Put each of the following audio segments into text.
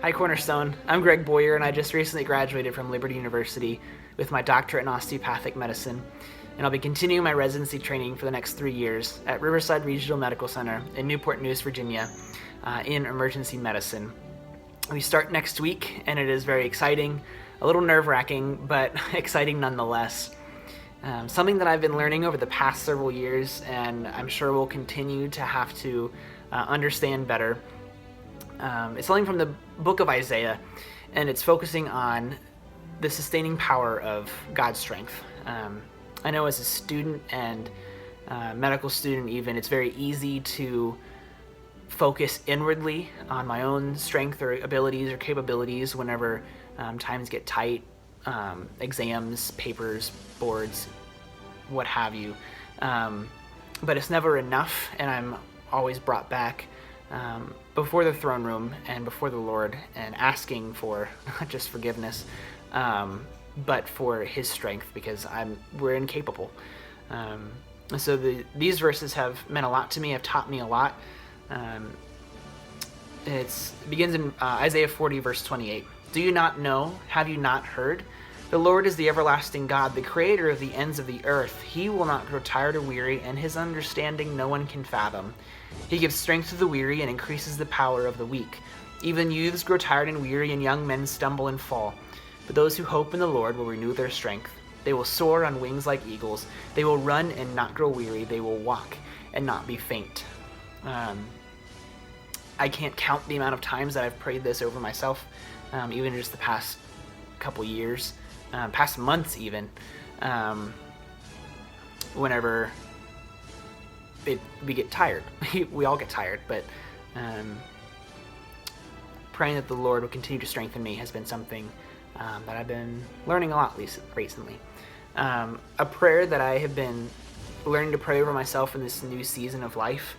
Hi Cornerstone, I'm Greg Boyer and I just recently graduated from Liberty University with my doctorate in osteopathic medicine, and I'll be continuing my residency training for the next 3 years at Riverside Regional Medical Center in Newport News, Virginia, in emergency medicine. We start next week and it is very exciting, a little nerve-wracking, but exciting nonetheless. Something that I've been learning over the past several years, and I'm sure we'll continue to have to understand better. It's something from the book of Isaiah, and it's focusing on the sustaining power of God's strength. I know as a student and medical student even, it's very easy to focus inwardly on my own strength or abilities or capabilities whenever times get tight, exams, papers, boards, what have you. But it's never enough, and I'm always brought back before the throne room and before the Lord and asking for not just forgiveness, but for His strength, because we're incapable. So these verses have meant a lot to me, have taught me a lot. It begins in Isaiah 40 verse 28. Do you not know? Have you not heard? The Lord is the everlasting God, the creator of the ends of the earth. He will not grow tired or weary, and His understanding no one can fathom. He gives strength to the weary and increases the power of the weak. Even youths grow tired and weary, and young men stumble and fall. But those who hope in the Lord will renew their strength. They will soar on wings like eagles. They will run and not grow weary. They will walk and not be faint. I can't count the amount of times that I've prayed this over myself, even just the past couple years, past months even, whenever we get tired. We all get tired, but praying that the Lord will continue to strengthen me has been something that I've been learning a lot recently. A prayer that I have been learning to pray over myself in this new season of life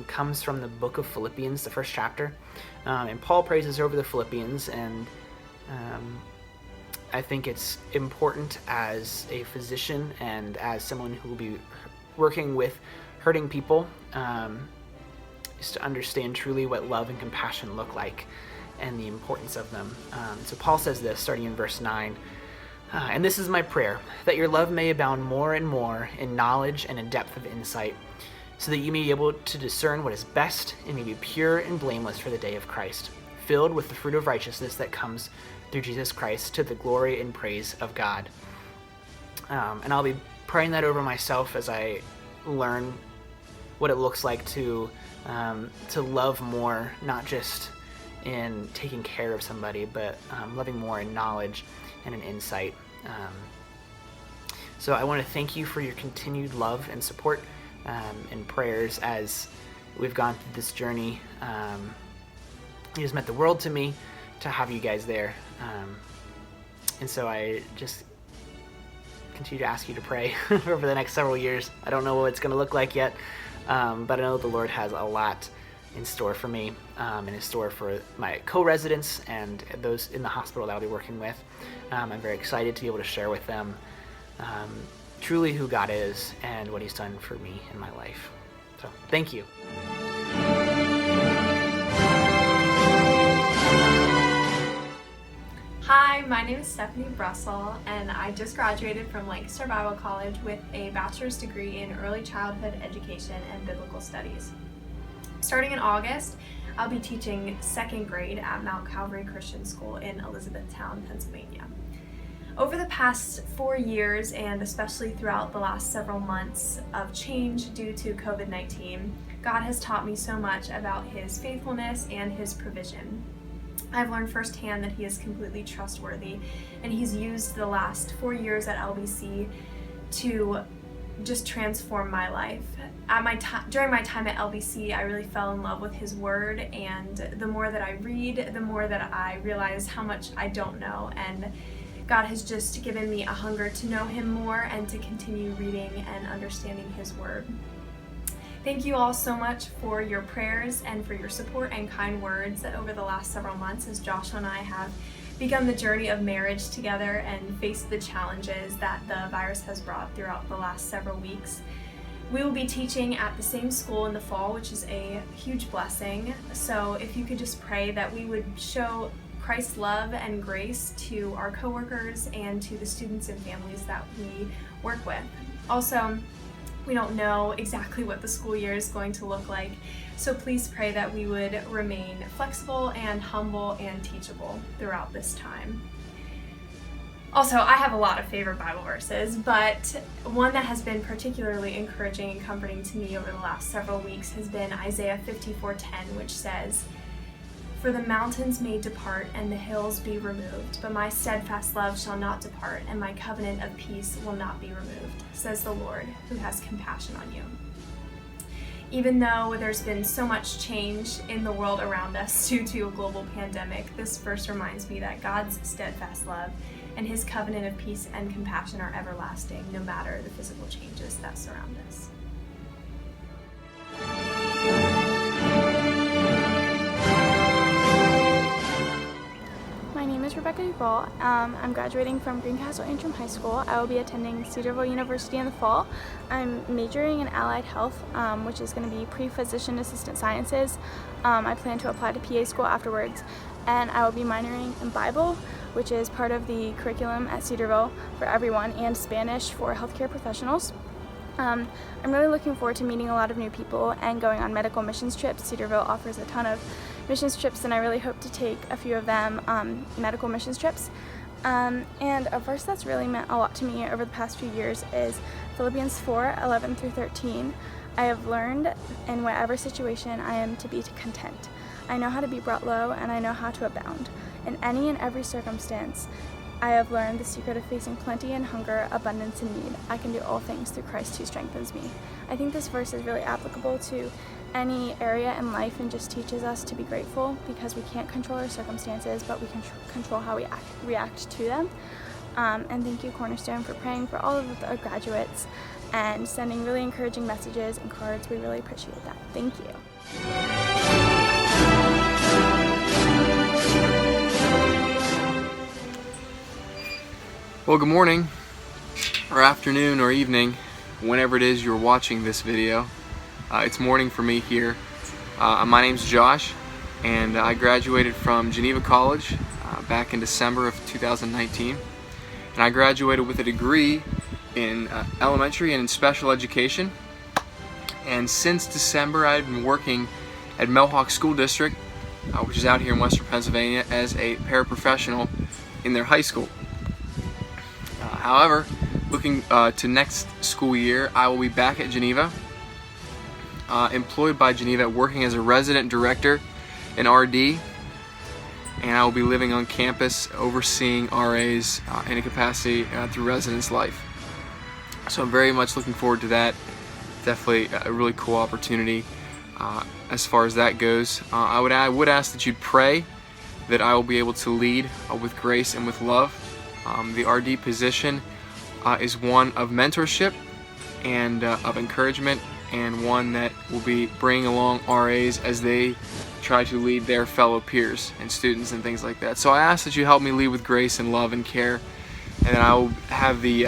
comes from the book of Philippians, the first chapter. And Paul praises over the Philippians, and I think it's important as a physician and as someone who will be working with hurting people, is to understand truly what love and compassion look like and the importance of them. So Paul says this, starting in verse 9, and this is my prayer, that your love may abound more and more in knowledge and in depth of insight, so that you may be able to discern what is best and may be pure and blameless for the day of Christ, filled with the fruit of righteousness that comes through Jesus Christ to the glory and praise of God. And I'll be praying that over myself as I learn what it looks like to love more, not just in taking care of somebody, but loving more in knowledge and in insight. So I want to thank you for your continued love and support and prayers as we've gone through this journey. It has meant the world to me to have you guys there. And so I just continue to ask you to pray over the next several years. I don't know what it's going to look like yet, but I know the Lord has a lot in store for me, and in store for my co-residents and those in the hospital that I'll be working with. I'm very excited to be able to share with them truly who God is and what He's done for me in my life. So thank you. Hi, my name is Stephanie BRUSSEL, and I just graduated from Lancaster Bible College with a bachelor's degree in early childhood education and biblical studies. Starting in August, I'll be teaching second grade at Mount Calvary Christian School in Elizabethtown, Pennsylvania. Over the past 4 years, and especially throughout the last several months of change due to COVID-19, God has taught me so much about His faithfulness and His provision. I've learned firsthand that He is completely trustworthy, and He's used the last 4 years at LBC to just transform my life. During my time at LBC, I really fell in love with His Word, and the more that I read, the more that I realize how much I don't know, and God has just given me a hunger to know Him more and to continue reading and understanding His Word. Thank you all so much for your prayers and for your support and kind words over the last several months as Joshua and I have begun the journey of marriage together and faced the challenges that the virus has brought throughout the last several weeks. We will be teaching at the same school in the fall, which is a huge blessing. So if you could just pray that we would show Christ's love and grace to our coworkers and to the students and families that we work with. Also, we don't know exactly what the school year is going to look like, so please pray that we would remain flexible and humble and teachable throughout this time. Also, I have a lot of favorite Bible verses, but one that has been particularly encouraging and comforting to me over the last several weeks has been Isaiah 54:10, which says, "For the mountains may depart and the hills be removed, but my steadfast love shall not depart, and my covenant of peace will not be removed, says the Lord, who has compassion on you." Even though there's been so much change in the world around us due to a global pandemic, this verse reminds me that God's steadfast love and his covenant of peace and compassion are everlasting, no matter the physical changes that surround us. My name is Rebekah DUVALL. I'm graduating from Greencastle Antrim High School. I will be attending Cedarville University in the fall. I'm majoring in allied health, which is going to be pre-physician assistant sciences. I plan to apply to PA school afterwards, and I will be minoring in Bible, which is part of the curriculum at Cedarville for everyone, and Spanish for healthcare professionals. I'm really looking forward to meeting a lot of new people and going on medical missions trips. Cedarville offers a ton of missions trips, and I really hope to take a few of them medical missions trips. And a verse that's really meant a lot to me over the past few years is Philippians 4:11 through 13. I have learned in whatever situation I am to be content. I know how to be brought low, and I know how to abound. In any and every circumstance, I have learned the secret of facing plenty and hunger, abundance and need. I can do all things through Christ who strengthens me. I think this verse is really applicable to any area in life and just teaches us to be grateful, because we can't control our circumstances, but we can control how we react to them. And thank you, Cornerstone, for praying for all of the graduates and sending really encouraging messages and cards. We really appreciate that. Thank you. Well, good morning, or afternoon, or evening, whenever it is you're watching this video. It's morning for me here. My name's Josh, and I graduated from Geneva College back in December of 2019. And I graduated with a degree in elementary and in special education. And since December, I've been working at Mohawk School District, which is out here in Western Pennsylvania, as a paraprofessional in their high school. However, looking to next school year, I will be back at Geneva, employed by Geneva, working as a resident director in RD, and I will be living on campus, overseeing RAs in a capacity through residence life. So I'm very much looking forward to that. Definitely a really cool opportunity as far as that goes. I would ask that you'd pray that I will be able to lead with grace and with love. The RD position is one of mentorship and of encouragement, and one that will be bringing along RAs as they try to lead their fellow peers and students and things like that. So I ask that you help me lead with grace and love and care, and that I will have the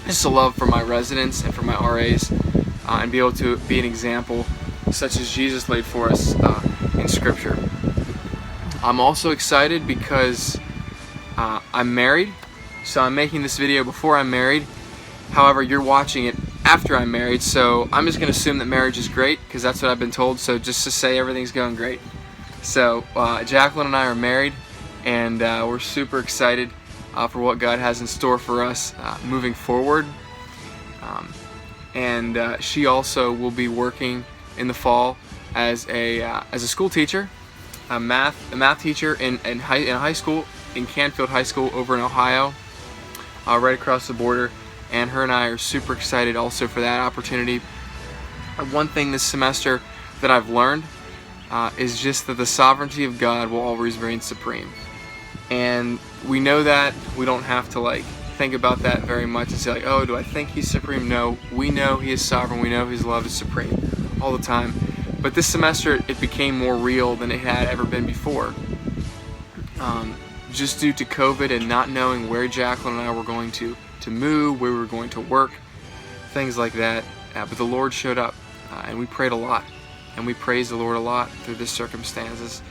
just a love for my residents and for my RAs, and be able to be an example such as Jesus laid for us in Scripture. I'm also excited because I'm married, so I'm making this video before I'm married. However, you're watching it after I'm married, so I'm just going to assume that marriage is great, because that's what I've been told, so just to say everything's going great. So Jacqueline and I are married, and we're super excited for what God has in store for us moving forward. And she also will be working in the fall as a school teacher, a math teacher in high school, in Canfield High School over in Ohio, right across the border. And her and I are super excited also for that opportunity. One thing this semester that I've learned is just that the sovereignty of God will always reign supreme. And we know that. We don't have to think about that very much and say oh, do I think He's supreme? No, we know He is sovereign. We know His love is supreme all the time. But this semester it became more real than it had ever been before. Just due to COVID and not knowing where Jacqueline and I were going to move, where we were going to work, things like that. but the Lord showed up, and we prayed a lot, and we praised the Lord a lot through the circumstances,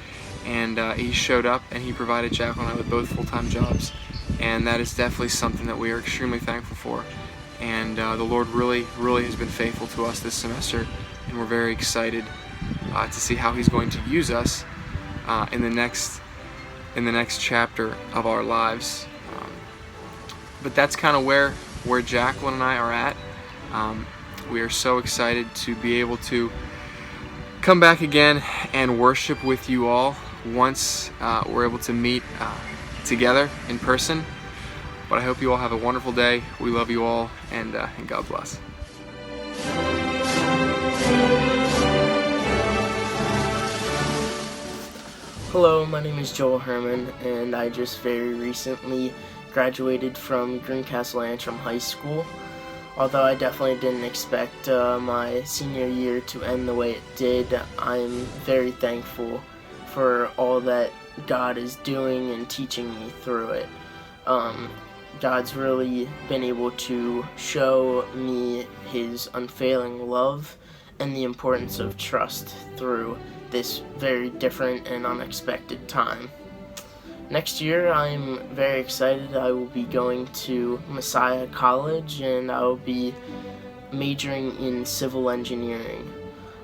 and He showed up, and He provided Jacqueline and I with both full-time jobs, and that is definitely something that we are extremely thankful for. And the Lord really has been faithful to us this semester, and we're very excited to see how He's going to use us in the next chapter of our lives. But that's kind of where Jacqueline and I are at. We are so excited to be able to come back again and worship with you all once we're able to meet together in person. But I hope you all have a wonderful day. We love you all, and God bless. Hello, my name is Joel Herman, and I just very recently graduated from Greencastle Antrim High School. Although I definitely didn't expect my senior year to end the way it did, I'm very thankful for all that God is doing and teaching me through it. God's really been able to show me His unfailing love and the importance of trust through this very different and unexpected time. Next year, I'm very excited. I will be going to Messiah College, and I will be majoring in civil engineering.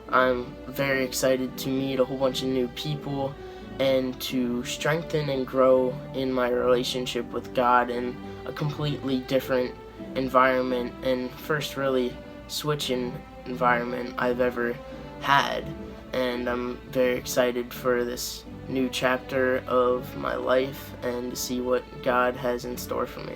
I'm very excited to meet a whole bunch of new people and to strengthen and grow in my relationship with God in a completely different environment, and first really switching environment I've ever had. And I'm very excited for this new chapter of my life and to see what God has in store for me.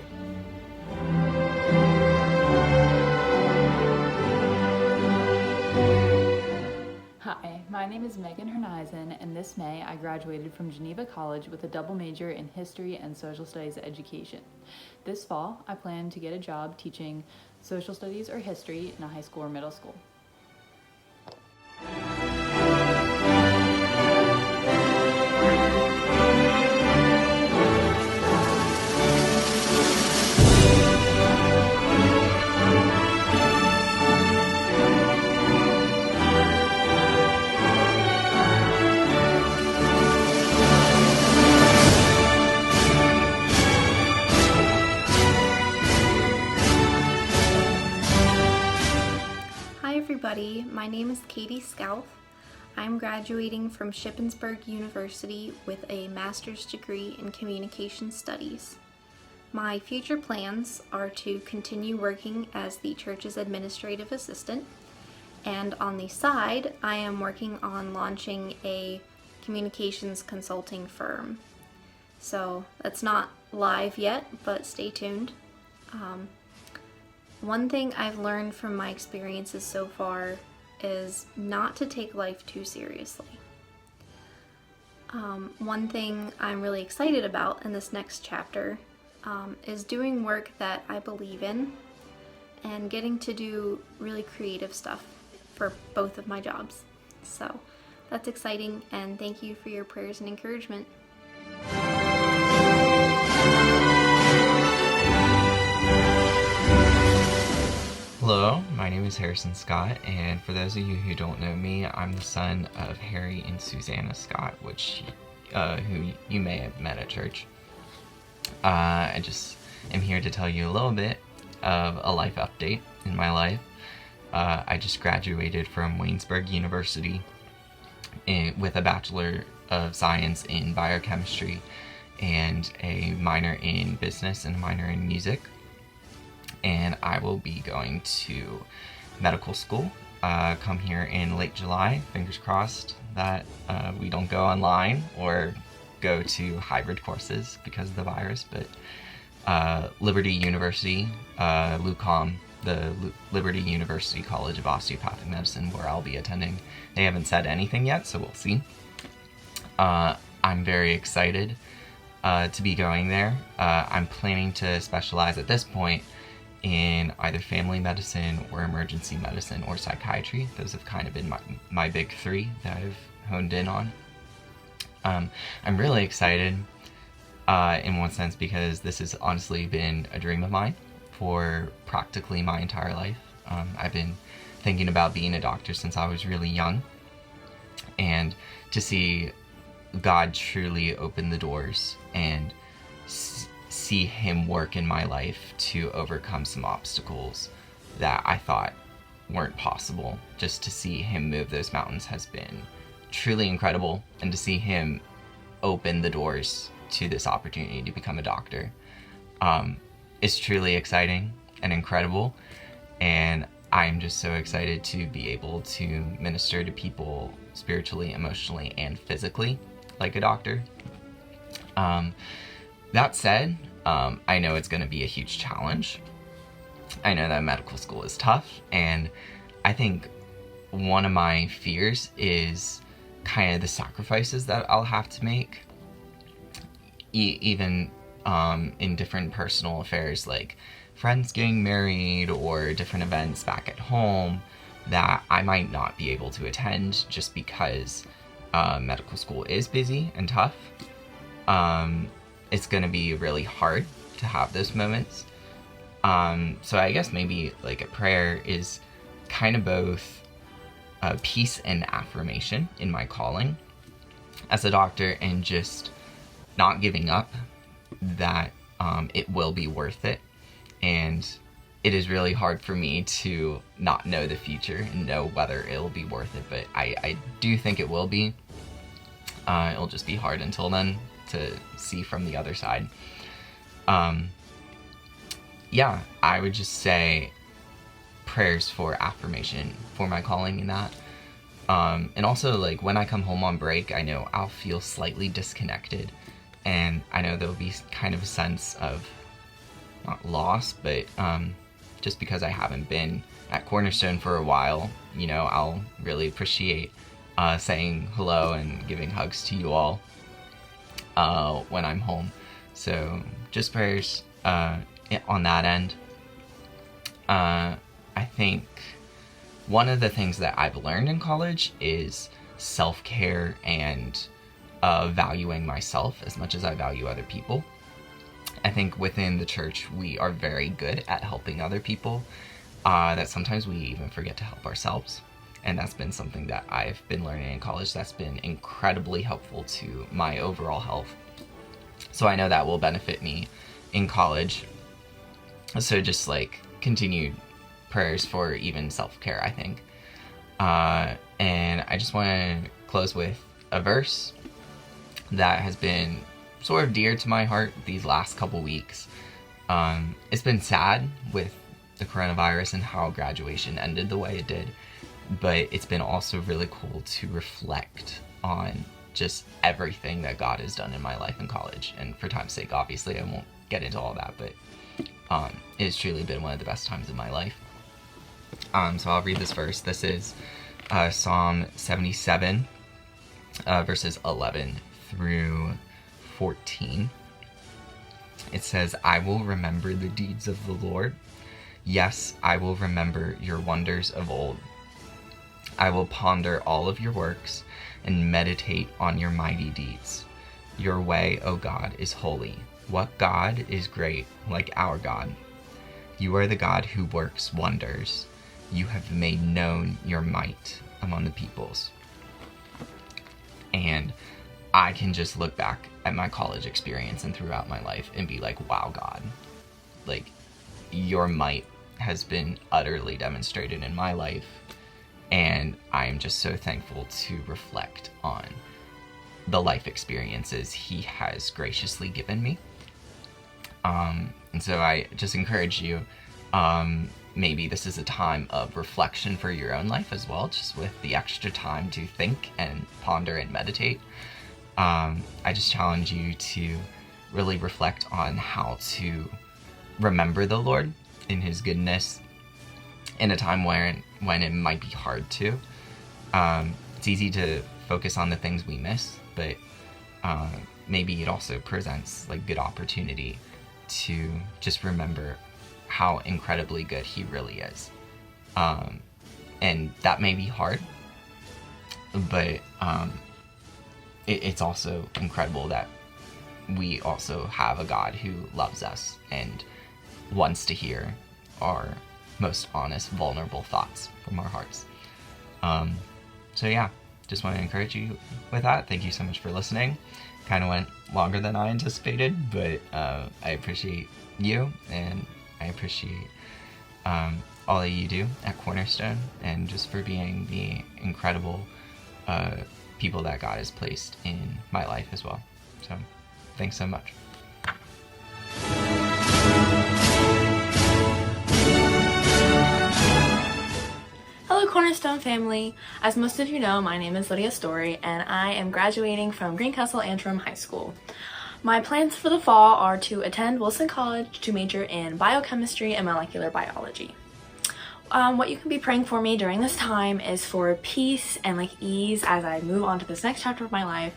Hi, my name is MEGHAN, and this May I graduated from Geneva College with a double major in History and Social Studies education. This fall, I plan to get a job teaching Social Studies or History in a high school or middle school. Hi everybody, my name is Katie Scalf. I'm graduating from Shippensburg University with a master's degree in communication studies. My future plans are to continue working as the church's administrative assistant, and on the side I am working on launching a communications consulting firm. So that's not live yet, but stay tuned. One thing I've learned from my experiences so far is not to take life too seriously. One thing I'm really excited about in this next chapter is doing work that I believe in and getting to do really creative stuff for both of my jobs. So that's exciting, and thank you for your prayers and encouragement. Hello, my name is Harrison Scott, and for those of you who don't know me, I'm the son of Harry and Susanna Scott, who you may have met at church. I just am here to tell you a little bit of a life update in my life. I just graduated from Waynesburg University with a Bachelor of Science in Biochemistry and a minor in Business and a minor in Music. And I will be going to medical school come here in late July. Fingers crossed that we don't go online or go to hybrid courses because of the virus, but Liberty University, LUCOM, the Liberty University College of Osteopathic Medicine, where I'll be attending. They haven't said anything yet, so we'll see. I'm very excited to be going there. I'm planning to specialize at this point in either family medicine or emergency medicine or psychiatry. Those have kind of been my big three that I've honed in on. I'm really excited in one sense because this has honestly been a dream of mine for practically my entire life. I've been thinking about being a doctor since I was really young, and to see God truly open the doors and see him work in my life to overcome some obstacles that I thought weren't possible. Just to see him move those mountains has been truly incredible, and to see him open the doors to this opportunity to become a doctor is truly exciting and incredible, and I'm just so excited to be able to minister to people spiritually, emotionally, and physically like a doctor. That said, I know it's going to be a huge challenge. I know that medical school is tough, and I think one of my fears is kind of the sacrifices that I'll have to make, even in different personal affairs, like friends getting married or different events back at home that I might not be able to attend just because medical school is busy and tough. It's going to be really hard to have those moments. So I guess maybe like a prayer is kind of both peace and affirmation in my calling as a doctor, and just not giving up, that it will be worth it. And it is really hard for me to not know the future and know whether it'll be worth it, but I do think it will be. It'll just be hard until then to see from the other side. Yeah, I would just say prayers for affirmation for my calling in that. And also, like, when I come home on break, I know I'll feel slightly disconnected, and I know there'll be kind of a sense of, not loss, but just because I haven't been at Cornerstone for a while, you know, I'll really appreciate saying hello and giving hugs to you all when I'm home. So just prayers on that end. I think one of the things that I've learned in college is self-care and valuing myself as much as I value other people. I think within the church we are very good at helping other people, that sometimes we even forget to help ourselves. And that's been something that I've been learning in college that's been incredibly helpful to my overall health. So I know that will benefit me in college. So just like continued prayers for even self-care, I think. And I just want to close with a verse that has been sort of dear to my heart these last couple weeks. It's been sad with the coronavirus and how graduation ended the way it did, but it's been also really cool to reflect on just everything that God has done in my life in college. And for time's sake, obviously, I won't get into all that, but it's truly been one of the best times of my life. So I'll read this verse. This is Psalm 77, verses 11 through 14. It says, "I will remember the deeds of the Lord. Yes, I will remember your wonders of old. I will ponder all of your works and meditate on your mighty deeds. Your way, O God, is holy. What God is great like our God? You are the God who works wonders. You have made known your might among the peoples." And I can just look back at my college experience and throughout my life and be like, wow, God, like, your might has been utterly demonstrated in my life. And I am just so thankful to reflect on the life experiences he has graciously given me. And so I just encourage you, maybe this is a time of reflection for your own life as well, just with the extra time to think and ponder and meditate. I just challenge you to really reflect on how to remember the Lord in his goodness in a time when it might be hard to. It's easy to focus on the things we miss, but maybe it also presents like good opportunity to just remember how incredibly good he really is. And that may be hard, but it's also incredible that we also have a God who loves us and wants to hear our most honest, vulnerable thoughts from our hearts. So yeah, just want to encourage you with that. Thank you so much for listening. Kind of went longer than I anticipated, but I appreciate you, and I appreciate all that you do at Cornerstone, and just for being the incredible people that God has placed in my life as well. So thanks so much. Hello Cornerstone family! As most of you know, my name is Lydia Story and I am graduating from Greencastle Antrim High School. My plans for the fall are to attend Wilson College to major in biochemistry and molecular biology. What you can be praying for me during this time is for peace and ease as I move on to this next chapter of my life.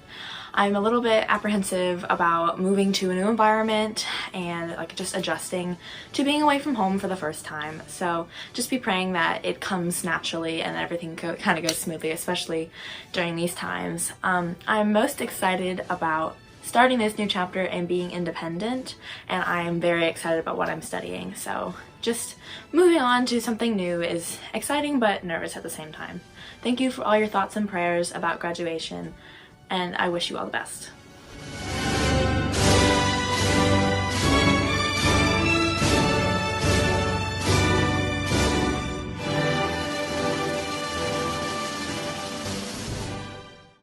I'm a little bit apprehensive about moving to a new environment and just adjusting to being away from home for the first time. So just be praying that it comes naturally and everything kind of goes smoothly, especially during these times. I'm most excited about starting this new chapter and being independent, and I am very excited about what I'm studying. So just moving on to something new is exciting but nervous at the same time. Thank you for all your thoughts and prayers about graduation, and I wish you all the best.